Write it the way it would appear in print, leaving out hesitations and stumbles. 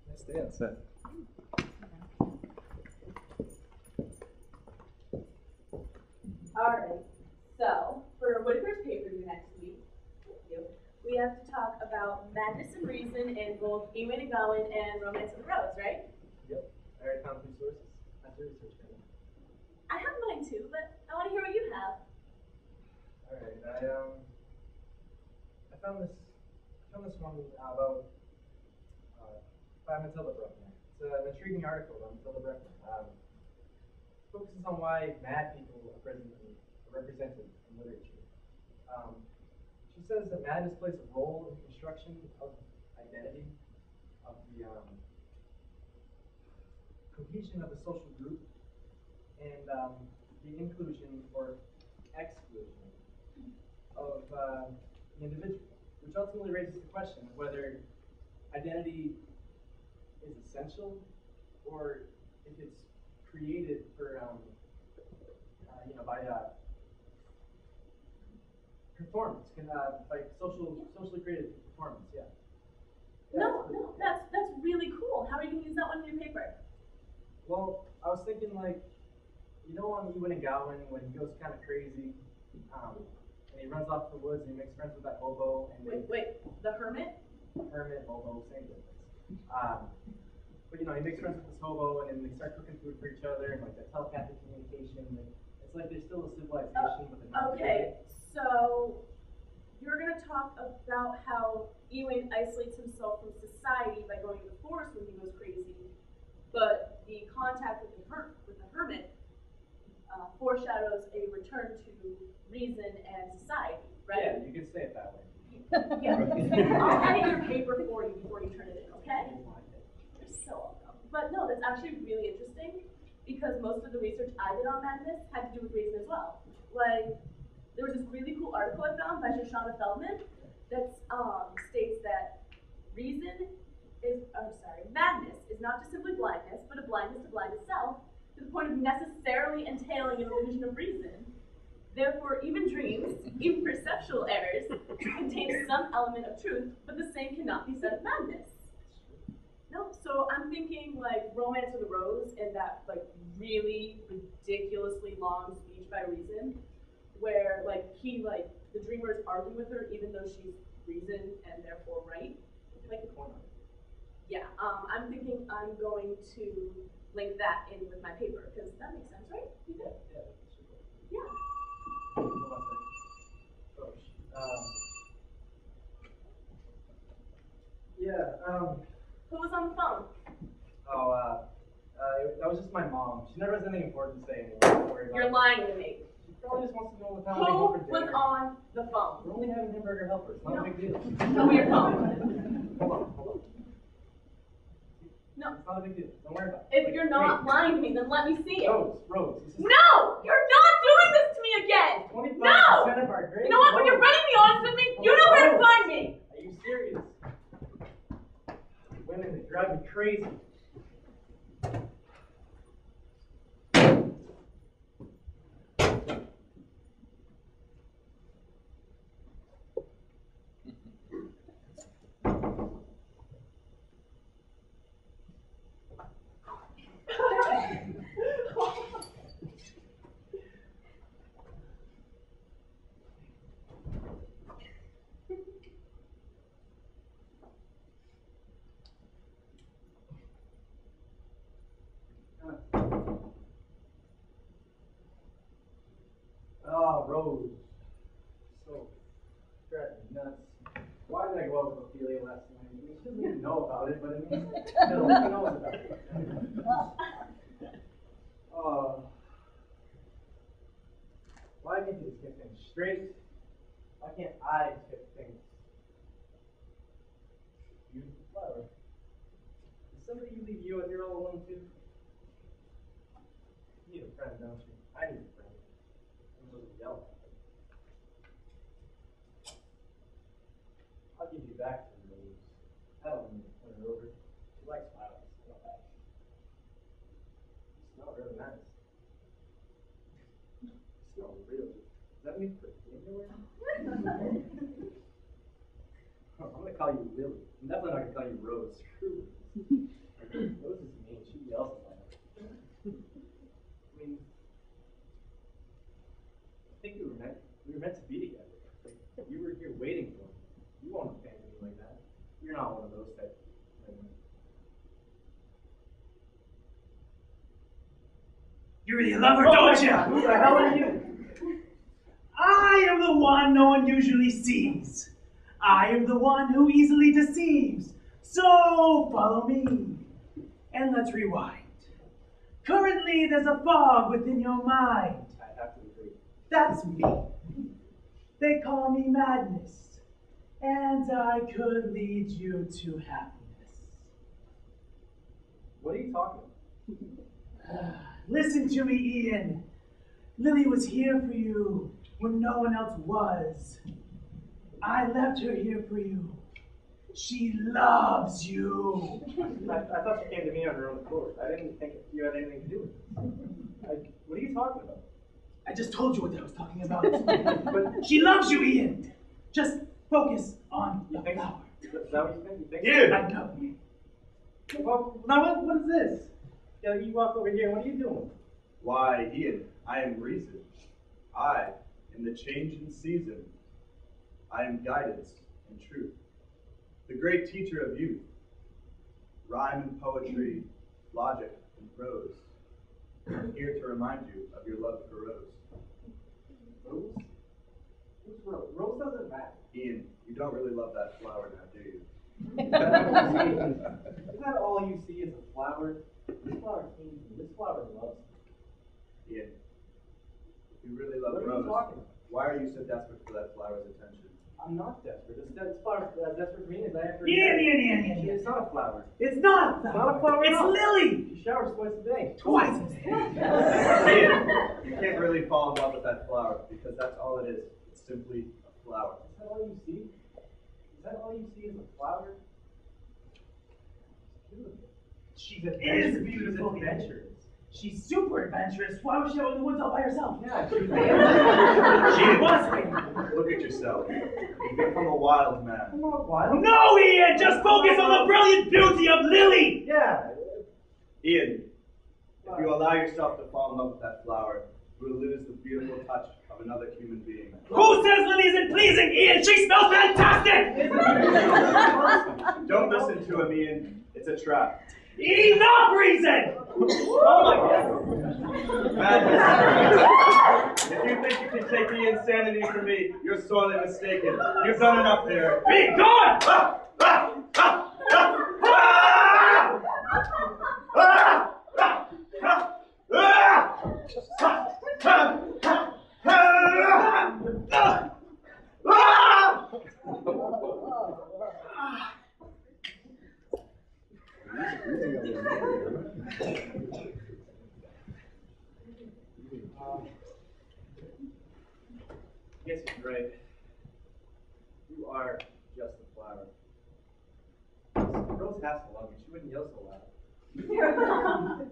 Nice dance. All right, so for Whitaker's paper due next week, we have to talk about madness and reason in both Ewing and Gowan and Romance of the Rose, right? Yep. I already found 3 sources. That's your research. I have mine too, but I want to hear what you have. All right. I found this one about by Matilda Bruckner. It's an intriguing article about Matilda Bruckner. Focuses on why mad people are represented in literature. She says that madness plays a role in the construction of identity, of the cohesion of a social group, and the inclusion or exclusion of the individual, which ultimately raises the question of whether identity is essential or if it's created for, by performance, by socially created performance, yeah. No, that's really cool. How are you going to use that one in your paper? Well, I was thinking on Ewan and Gowan when he goes kind of crazy, and he runs off to the woods and he makes friends with that hobo. And Wait, the hermit? Hermit, hobo, same difference. But he makes friends with this hobo, and then they start cooking food for each other, and like that telepathic communication. And it's like there's still a civilization, but they're not. Okay, so you're going to talk about how Ewan isolates himself from society by going to the forest when he goes crazy, but the contact with the hermit foreshadows a return to reason and society, right? Yeah, you can say it that way. Yeah, I'll edit your paper for you before you turn it in, okay? You're so welcome. But no, that's actually really interesting because most of the research I did on madness had to do with reason as well. Like, there was this really cool article I found by Shoshana Feldman that states that madness is not just simply blindness, but a blindness to blind itself, to the point of necessarily entailing an illusion of reason. Therefore, even dreams, even perceptual errors, contain some element of truth, but the same cannot be said of madness. No, so I'm thinking like Romance of the Rose and that like really ridiculously long speech by Reason, where the dreamer is arguing with her even though she's reason and therefore right. Yeah, I'm thinking I'm going to link that in with my paper because that makes sense, right? You did? Yeah. Hold on a second. Who was on the phone? That was just my mom. She never has anything important to say anymore. Don't worry about You're it. lying to me. She probably just wants to know what time Who we go for was dinner. on the phone? We're only having hamburger helper. It's not a big deal. Show me your phone. Hold on. No. It's not a big deal. Don't worry about it. If you're not lying to me, then let me see it. Rose. This is No! You're not doing this to me again! 25% No! of our grade. You know what? When you're ready to be honest with me, you know where to find me! Are you serious? Women, they drive me crazy. Oh, Rose. So, driving me nuts. Why did I go out with Ophelia last night? I mean, she doesn't even know about it, but I mean, still, she knows about it. Why can't you just get things straight? Why can't I just get things beautiful flower? Did somebody leave you out here all alone too? You need a friend, don't you? I need a friend. I'm supposed to yell at them. I'll give you back to Rose. I don't mean to put her over. She likes violence. I don't like it. You smell really nice. You smell real good. that mean for anywhere? I'm gonna call you Lily. I'm definitely not gonna call you Rose. Screw Rose is mean. She yells at my I mean, I think we were meant to be together. Like, you were here waiting for me. You won't abandon me like that. You're not one of those types. You really love her, don't you? Who the hell are you? I am the one no one usually sees. I am the one who easily deceives. So follow me, and let's rewind. Currently, there's a fog within your mind. I have to agree. That's me. They call me madness, and I could lead you to happiness. What are you talking about? Listen to me, Ian. Lily was here for you when no one else was. I left her here for you. She loves you. I thought she came to me on her own accord. I didn't think you had anything to do with it. What are you talking about? I just told you what I was talking about. But she loves you, Ian. Just focus on the flower. Is that what you think? You think? Ian! I know. Well, now what is this? You walk over here, what are you doing? Why, Ian, I am reason. I am the change in season. I am guidance and truth. The great teacher of youth. Rhyme and poetry, logic and prose. I'm here to remind you of your love for Rose. Rose? Who's Rose? Rose doesn't matter. Ian, you don't really love that flower now, do you? Is that all you see is a flower? This flower came to me. This flower loves me. Ian, if you really love What are you Rose, talking about? why are you so desperate for that flower's attention? I'm not desperate. This flower is as desperate for me as I am for Ian. It's not a flower. It's not a flower. It's not a flower at It's all. Lily. She showers twice a day. Twice a day. Ian, you can't really fall in love with that flower because that's all it is. It's simply a flower. Is that all you see? Is that all you see is a flower? She's adventurous. Beautiful. She's adventurous. She's super adventurous. Why was she out in the woods all by herself? Yeah, she was She was waiting. Look at yourself. You've become a wild man. I'm not wild. No, Ian! Just focus on the brilliant beauty of Lily! Yeah. Ian, if you allow yourself to fall in love with that flower, you will lose the beautiful touch of another human being. Who says Lily isn't pleasing, Ian? She smells fantastic! Don't listen to him, Ian. It's a trap. Enough reason! Oh my God. Madness. If you think you can take the insanity from me, you're sorely mistaken. You've done enough there. Be gone! I guess you're right. You are just a flower. Rose has to love you. She wouldn't yell so loud.